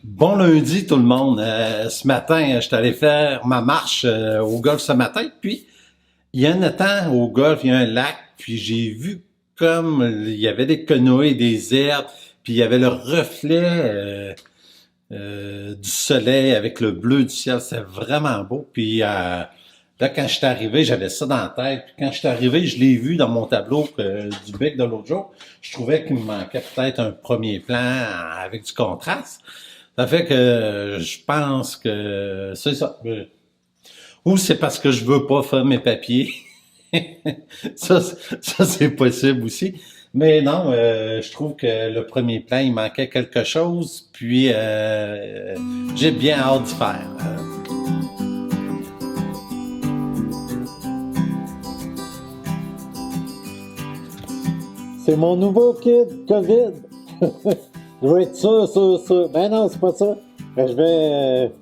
Bon lundi tout le monde. Ce matin, je suis allé faire ma marche au golf ce matin, puis il y a un étang au golf, il y a un lac, puis j'ai vu comme il y avait des quenouilles, des herbes, puis il y avait le reflet du soleil avec le bleu du ciel. C'était vraiment beau. Puis là, quand je suis arrivé, j'avais ça dans la tête. Puis quand je suis arrivé, je l'ai vu dans mon tableau du bec de l'autre jour. Je trouvais qu'il me manquait peut-être un premier plan avec du contraste. Ça fait que je pense que c'est ça. Ou c'est parce que je veux pas faire mes papiers. ça, ça c'est possible aussi. Mais non, je trouve que le premier plan, il manquait quelque chose. Puis j'ai bien hâte d'y faire. C'est mon nouveau kit COVID. Je vais être sûr. Ben non, c'est pas ça. Je vais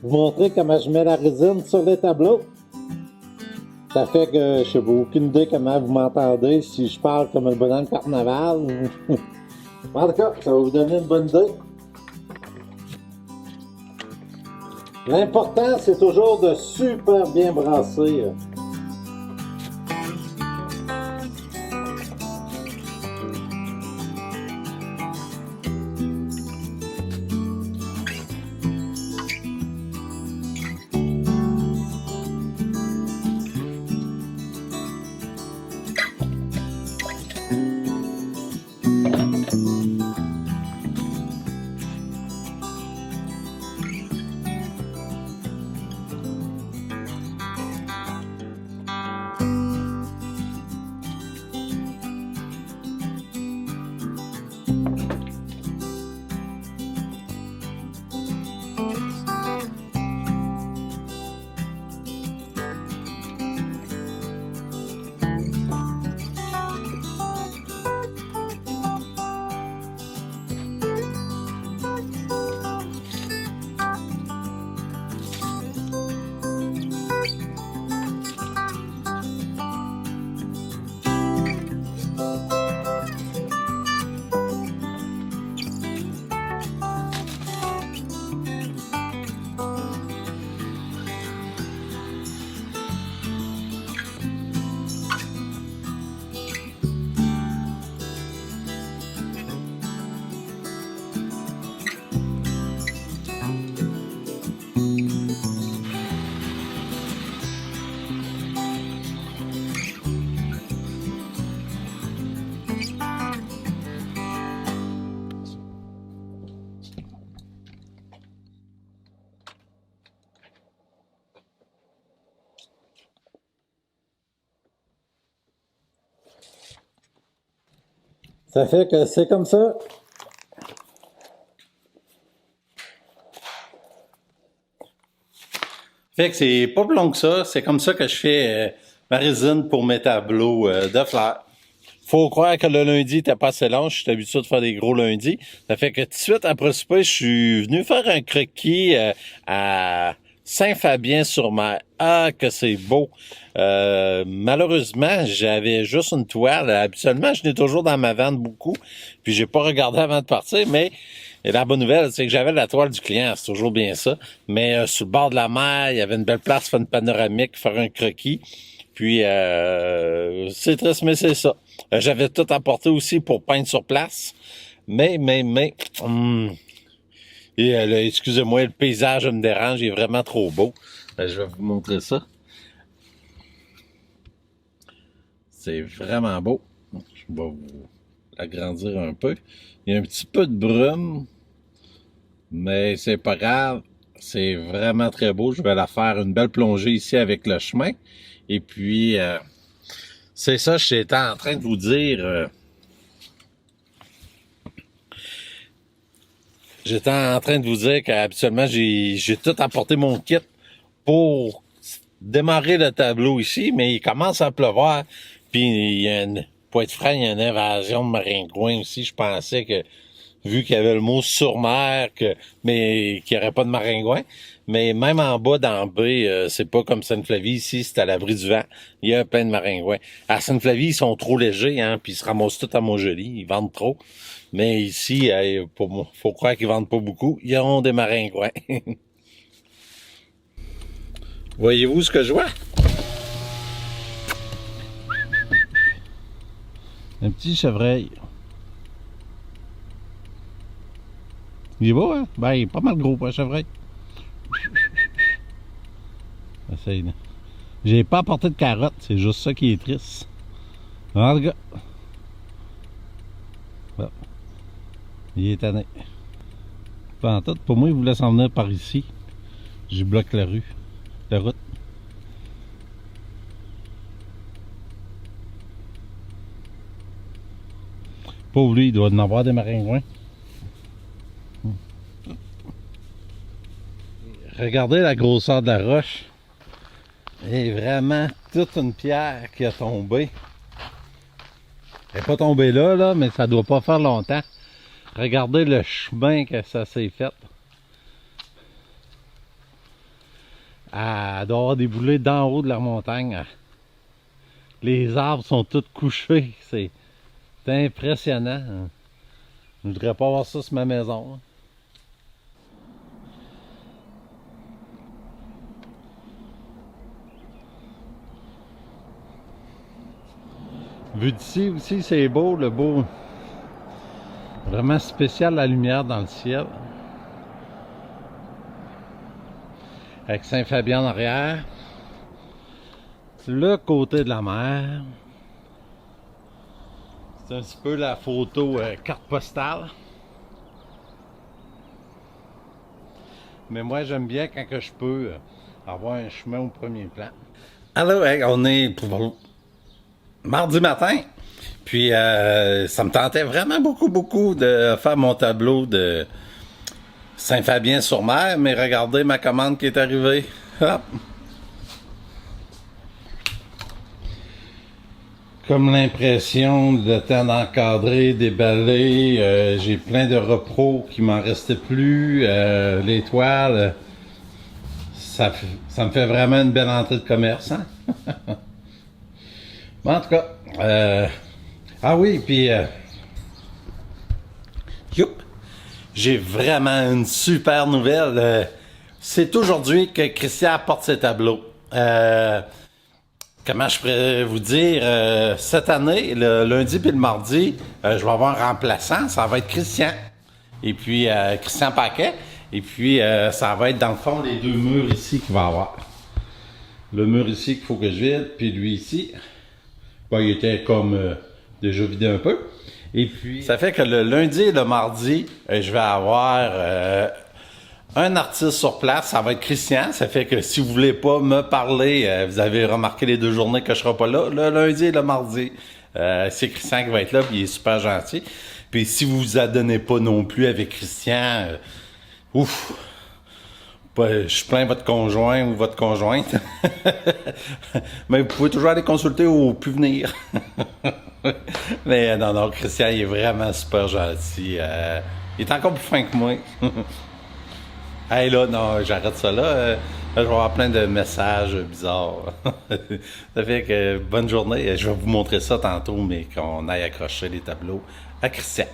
vous montrer comment je mets la résine sur les tableaux. Ça fait que je n'ai aucune idée comment vous m'entendez, si je parle comme un bonhomme carnaval. En tout cas, ça va vous donner une bonne idée. L'important, c'est toujours de super bien brasser. Ça fait que c'est comme ça. Fait que c'est pas plus long que ça. C'est comme ça que je fais ma résine pour mes tableaux de fleurs. Faut croire que le lundi était pas assez long. Je suis habitué de faire des gros lundis. Ça fait que tout de suite après souper, je suis venu faire un croquis à Saint-Fabien-sur-Mer. Ah, que c'est beau. Malheureusement, j'avais juste une toile. Habituellement, je n'ai toujours dans ma vanne beaucoup. Puis j'ai pas regardé avant de partir, mais la bonne nouvelle, c'est que j'avais la toile du client. C'est toujours bien ça. Mais sur le bord de la mer, il y avait une belle place pour faire une panoramique, faire un croquis. Puis c'est triste, mais c'est ça. J'avais tout apporté aussi pour peindre sur place. Mais, excusez-moi, le paysage me dérange, il est vraiment trop beau. Je vais vous montrer ça. C'est vraiment beau. Je vais vous agrandir un peu. Il y a un petit peu de brume, mais c'est pas grave. C'est vraiment très beau. Je vais la faire une belle plongée ici avec le chemin. Et puis, c'est ça, j'étais en train de vous dire... J'étais en train de vous dire qu'habituellement, j'ai tout apporté mon kit pour démarrer le tableau ici, mais il commence à pleuvoir. Puis, pour être franc, il y a une invasion de maringouins aussi. Je pensais que vu qu'il y avait le mot sur mer, mais qu'il n'y aurait pas de maringouin. Mais même en bas dans la baie, c'est pas comme Sainte-Flavie. Ici, c'est à l'abri du vent. Il y a plein de maringouins. À Sainte-Flavie, ils sont trop légers, hein, puis ils se ramassent tout à Montjoly. Ils vendent trop. Mais ici, faut croire qu'ils vendent pas beaucoup. Ils auront des maringouins. Voyez-vous ce que je vois? Un petit chevreuil. Il est beau, hein? Ben, il est pas mal gros pour un chevreuil. Essaye, là. J'ai pas apporté de carottes, c'est juste ça qui est triste. En tout cas. Bon. Il est tanné. Pas en tout. Pour moi, il voulait s'en venir par ici. J'ai bloqué la rue. La route. Pauvre lui, il doit en avoir des maringouins. Regardez la grosseur de la roche. C'est vraiment toute une pierre qui a tombé. Elle n'est pas tombée là, mais ça doit pas faire longtemps. Regardez le chemin que ça s'est fait. Elle doit avoir déboulé d'en haut de la montagne. Les arbres sont tous couchés. C'est impressionnant. Je voudrais pas avoir ça sur ma maison. Vu d'ici aussi, c'est beau, le beau. Vraiment spécial la lumière dans le ciel. Avec Saint-Fabien en arrière. Le côté de la mer. C'est un petit peu la photo carte postale. Mais moi, j'aime bien quand que je peux avoir un chemin au premier plan. Alors, on est mardi matin. Puis, ça me tentait vraiment beaucoup de faire mon tableau de Saint-Fabien-sur-Mer. Mais regardez ma commande qui est arrivée. Hop! Comme l'impression de temps d'encadrer, déballer, j'ai plein de repros qui m'en restait plus, les toiles, ça me fait vraiment une belle entrée de commerce, hein? Bon, en tout cas, ah oui, puis, youp, j'ai vraiment une super nouvelle. C'est aujourd'hui que Christian apporte ses tableaux. Comment je pourrais vous dire, cette année, le lundi puis le mardi, je vais avoir un remplaçant, ça va être Christian. Et puis, Christian Paquet. Et puis, ça va être dans le fond les deux murs ici qu'il va avoir. Le mur ici qu'il faut que je vide, puis lui ici. Bon, il était comme déjà vidé un peu. Et puis, ça fait que le lundi et le mardi, je vais avoir un artiste sur place, ça va être Christian. Ça fait que si vous voulez pas me parler, vous avez remarqué les deux journées que je serai pas là, le lundi et le mardi. C'est Christian qui va être là, puis il est super gentil. Puis si vous vous adonnez pas non plus avec Christian, ouf, je plains votre conjoint ou votre conjointe. Mais vous pouvez toujours aller consulter ou plus venir. Mais non, Christian, il est vraiment super gentil. Il est encore plus fin que moi. Hey là, non, j'arrête ça là. Je vais avoir plein de messages bizarres. Ça fait que bonne journée. Je vais vous montrer ça tantôt, mais qu'on aille accrocher les tableaux à Christian.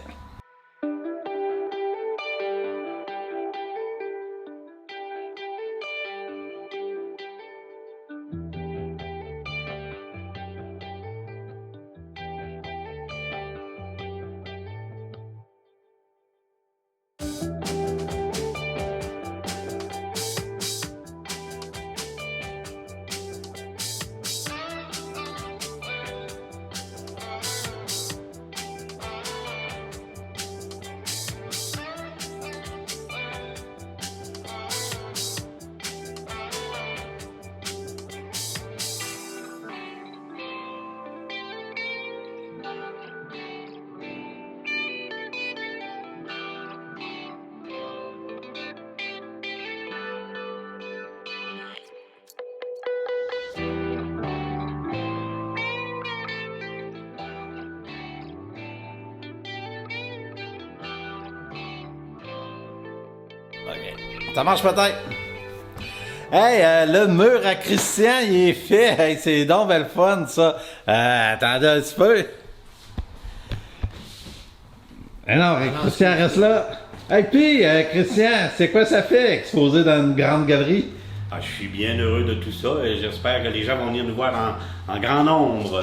OK. Ça marche peut-être. Hey, le mur à Christian, il est fait. Hey, c'est donc belle fun, ça. Attendez un petit peu. Eh non, Christian reste là. Hey, puis, Christian, c'est quoi ça fait, exposé dans une grande galerie? Ah, je suis bien heureux de tout ça et j'espère que les gens vont venir nous voir en grand nombre.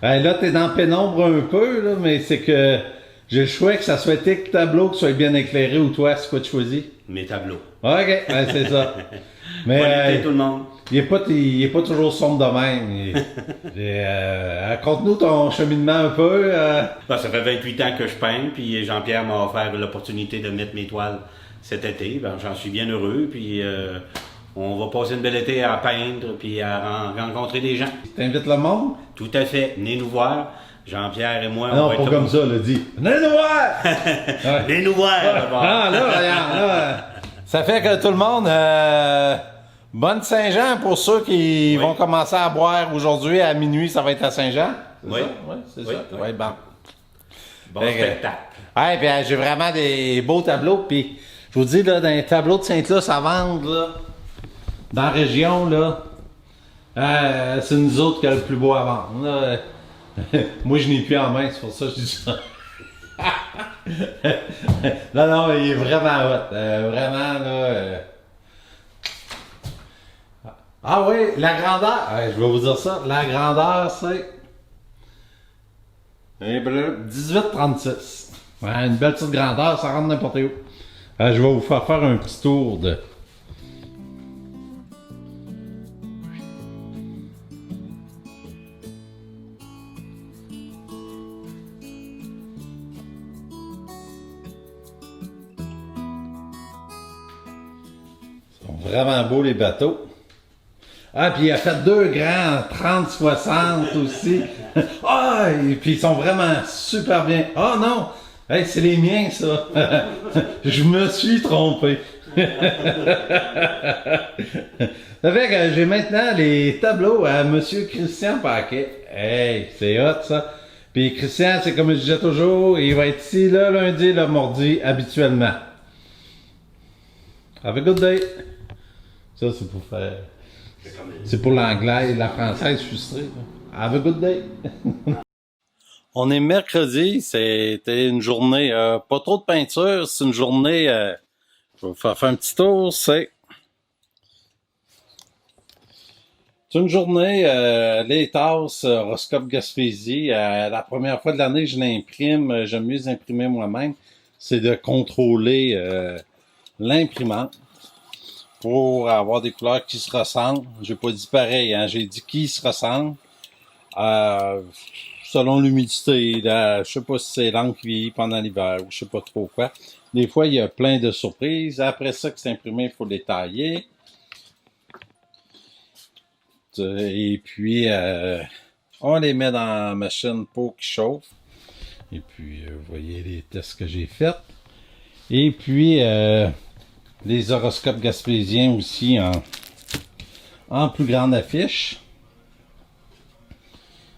Hey, là, t'es dans la pénombre un peu, là, mais c'est que j'ai le choix que ça soit tes tableaux qui soient bien éclairés ou toi, c'est quoi tu choisis? Mes tableaux. OK, ben, c'est ça. Mais Bonne été tout le monde. il est pas toujours sombre de même. Raconte-nous ton cheminement un peu. Ça fait 28 ans que je peins, puis Jean-Pierre m'a offert l'opportunité de mettre mes toiles cet été. Ben, j'en suis bien heureux, puis on va passer une belle été à peindre, puis à rencontrer des gens. T'invites le monde? Tout à fait. Venez nous voir. Jean-Pierre et moi, on Non, va pas être comme ça, le dit. Venez nous voir! Ouais. Venez nous voir! d'abord. Ah, là, regarde, là. Ça fait que tout le monde, bonne Saint-Jean pour ceux qui vont commencer à boire aujourd'hui à minuit, ça va être à Saint-Jean. Oui. Oui, c'est Oui, ça. oui. Oui, bon. Bon Fait que- spectacle. Ouais, puis j'ai vraiment des beaux tableaux, puis je vous dis, là, dans les tableaux de Saint-Luce à vendre, là, dans la région, là, c'est nous autres qui a le plus beau à vendre, là. Moi, je n'ai plus en main, c'est pour ça que je dis ça. Non, non, il est vraiment hot. Vraiment, là. Ah oui, la grandeur. Je vais vous dire ça. La grandeur, c'est. 18,36. Ouais, une belle petite grandeur, ça rentre n'importe où. Je vais vous faire un petit tour de. Ils sont vraiment beaux les bateaux. Ah, puis il a fait deux grands 30-60 aussi. Ah, et puis ils sont vraiment super bien. Ah non! Hey, c'est les miens, ça. Je me suis trompé. Ça fait que j'ai maintenant les tableaux à Monsieur Christian Paquet. Hey, c'est hot, ça. Puis Christian, c'est comme je disais toujours, il va être ici le lundi, le mardi, habituellement. Have a good day. Ça, c'est pour faire... C'est pour l'anglais et la française frustrée. Have a good day. On est mercredi, c'était une journée, pas trop de peinture, c'est une journée, je vais vous faire un petit tour, c'est une journée, les tasses, Horoscope Gaspésie, la première fois de l'année je l'imprime, j'aime mieux les imprimer moi-même, c'est de contrôler l'imprimante. Pour avoir des couleurs qui se ressemblent. J'ai pas dit pareil, hein? J'ai dit qui se ressemblent. Selon l'humidité, je sais pas si c'est l'encre qui vieillit pendant l'hiver ou je sais pas trop quoi. Des fois, il y a plein de surprises. Après ça, que c'est imprimé, il faut les tailler. Et puis, on les met dans la machine pour qu'ils chauffent. Et puis, vous voyez les tests que j'ai faits. Et puis, les horoscopes gaspésiens aussi en plus grande affiche.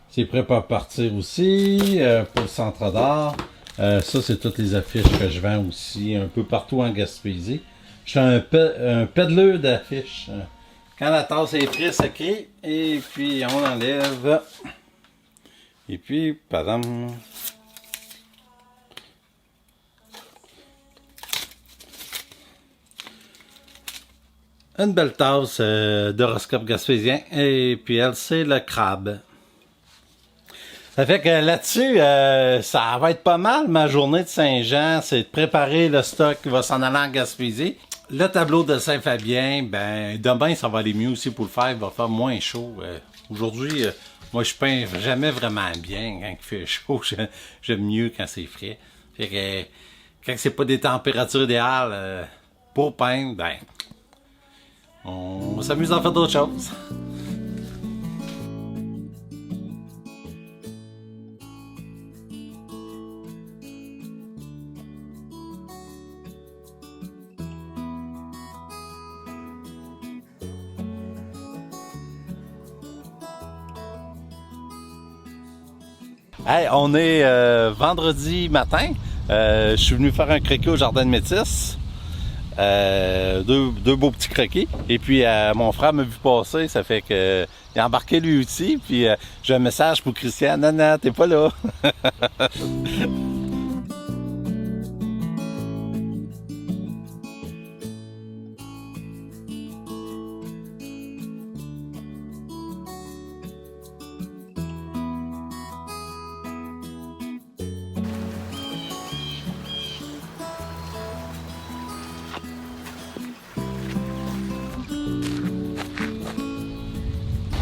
C'est prêt pour partir aussi pour le centre d'art. Ça, c'est toutes les affiches que je vends aussi un peu partout en Gaspésie. Je suis un pédaleur d'affiches. Quand la tasse est prête, ça crie. Et puis, on enlève. Et puis, padam. Une belle tasse d'horoscope gaspésien. Et puis elle, c'est le crabe. Ça fait que là-dessus, ça va être pas mal ma journée de Saint-Jean. C'est de préparer le stock qui va s'en aller en Gaspésie. Le tableau de Saint-Fabien, ben demain, ça va aller mieux aussi pour le faire. Il va faire moins chaud. Aujourd'hui, moi, je peins jamais vraiment bien quand il fait chaud. J'aime mieux quand c'est frais. Fait que quand c'est pas des températures idéales pour peindre, ben... on s'amuse à faire d'autres choses. Hey, on est vendredi matin. Je suis venu faire un croquis au Jardin de Métis. deux beaux petits croquis. Et puis, mon frère m'a vu passer, ça fait que il a embarqué lui aussi. Puis, j'ai un message pour Christian. Non, t'es pas là.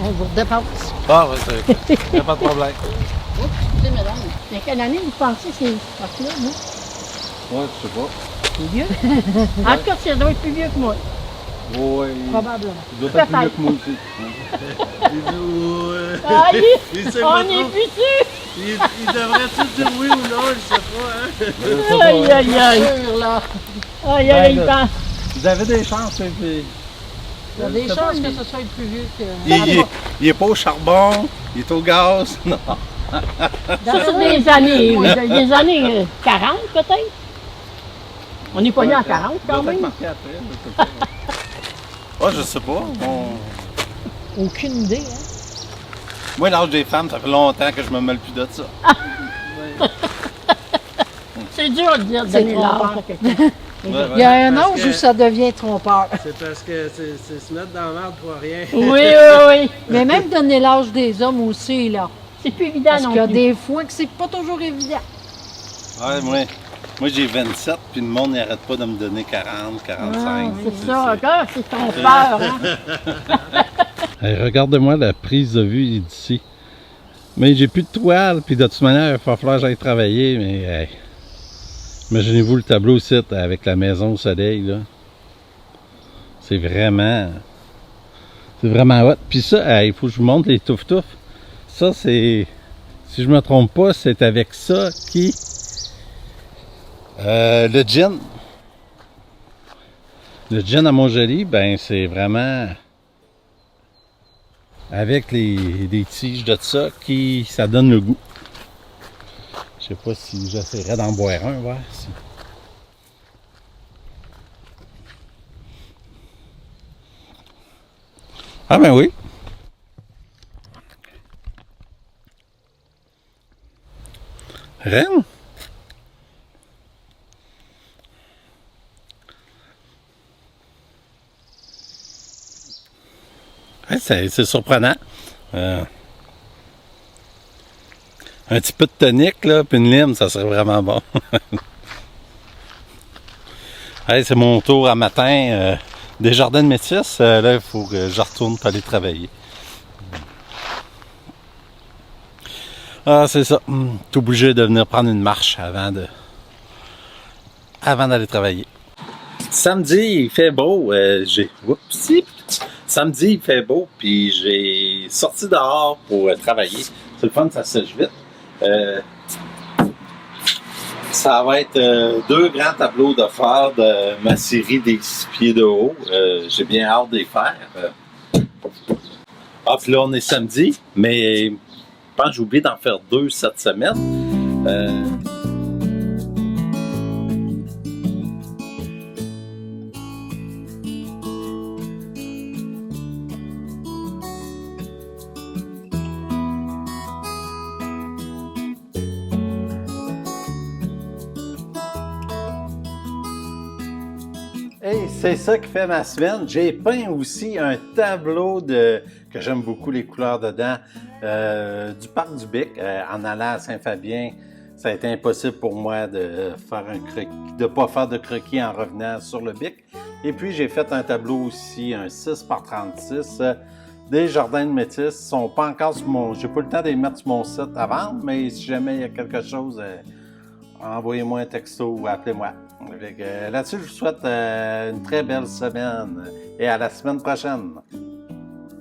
On vous redépasse. Ah, oui, c'est pas de problème. Oups, excusez, madame. Mais quelle année vous pensez que c'est ce là non? Ouais, je sais pas. C'est vieux? En tout cas, ça doit être plus vieux que moi. Oui. Probablement. Il doit être plus vieux que moi aussi. Ah, Il sait on pas est trop. plus sûr! Il devrait-tu dire oui ou non, je sais pas, hein? Aïe, aïe, aïe! Là. Aïe, aïe, il pense. Vous avez des chances, puis... Il y a des chances que ce soit plus vieux que... Il est pas au charbon, il est au gaz. Non. Dans des années, des années 40 peut-être? On n'est pas né en 40 quand même? Je sais pas. Aucune idée, hein? Moi, l'âge des femmes, ça fait longtemps que je me mêle plus de ça. C'est dur de dire donner l'âge à quelqu'un. Il y a un âge où ça devient trompeur. C'est parce que c'est se mettre dans la merde pour rien. Oui. Mais même donner l'âge des hommes aussi, là. C'est plus évident Parce non qu'il y a plus. des fois que c'est pas toujours évident. Ouais, moi j'ai 27, puis le monde n'arrête pas de me donner 40, 45. C'est ça, encore, c'est trompeur, hein? Hey, regardez-moi la prise de vue d'ici. Mais j'ai plus de toile, puis de toute manière, il va falloir que j'aille travailler, mais hey. Imaginez-vous le tableau ici avec la maison au soleil, là. C'est vraiment hot. Puis ça, il faut que je vous montre les touf-touf. Ça, c'est, si je me trompe pas, c'est avec ça qui... le gin. Le gin à Montjoli, ben c'est vraiment... avec des tiges de ça qui ça donne le goût. Je sais pas si j'essaierais d'en boire un, voir si. Ah ben oui. Reine. Ouais, c'est surprenant. Un petit peu de tonique, là, puis une lime, ça serait vraiment bon. Hey, c'est mon tour à matin des Jardins de Métis. Là, il faut que je retourne pour aller travailler. Ah, c'est ça. T'es obligé de venir prendre une marche avant d'aller travailler. Samedi, il fait beau. Samedi, il fait beau, puis j'ai sorti dehors pour travailler. C'est le fun, ça sèche vite. Ça va être 2 grands tableaux de fer de ma série des 6 pieds de haut. J'ai bien hâte de les faire. Puis là, on est samedi, mais je pense que j'ai oublié d'en faire 2 cette semaine. Hey, c'est ça qui fait ma semaine. J'ai peint aussi un tableau que j'aime beaucoup les couleurs dedans, du parc du Bic. En allant à Saint-Fabien, ça a été impossible pour moi de pas faire de croquis en revenant sur le Bic. Et puis j'ai fait un tableau aussi, un 6 par 36 des Jardins de Métis. Ils sont pas encore sur j'ai pas le temps de les mettre sur mon site à vendre, mais si jamais il y a quelque chose, envoyez-moi un texto ou appelez-moi. Là-dessus, je vous souhaite une très belle semaine et à la semaine prochaine.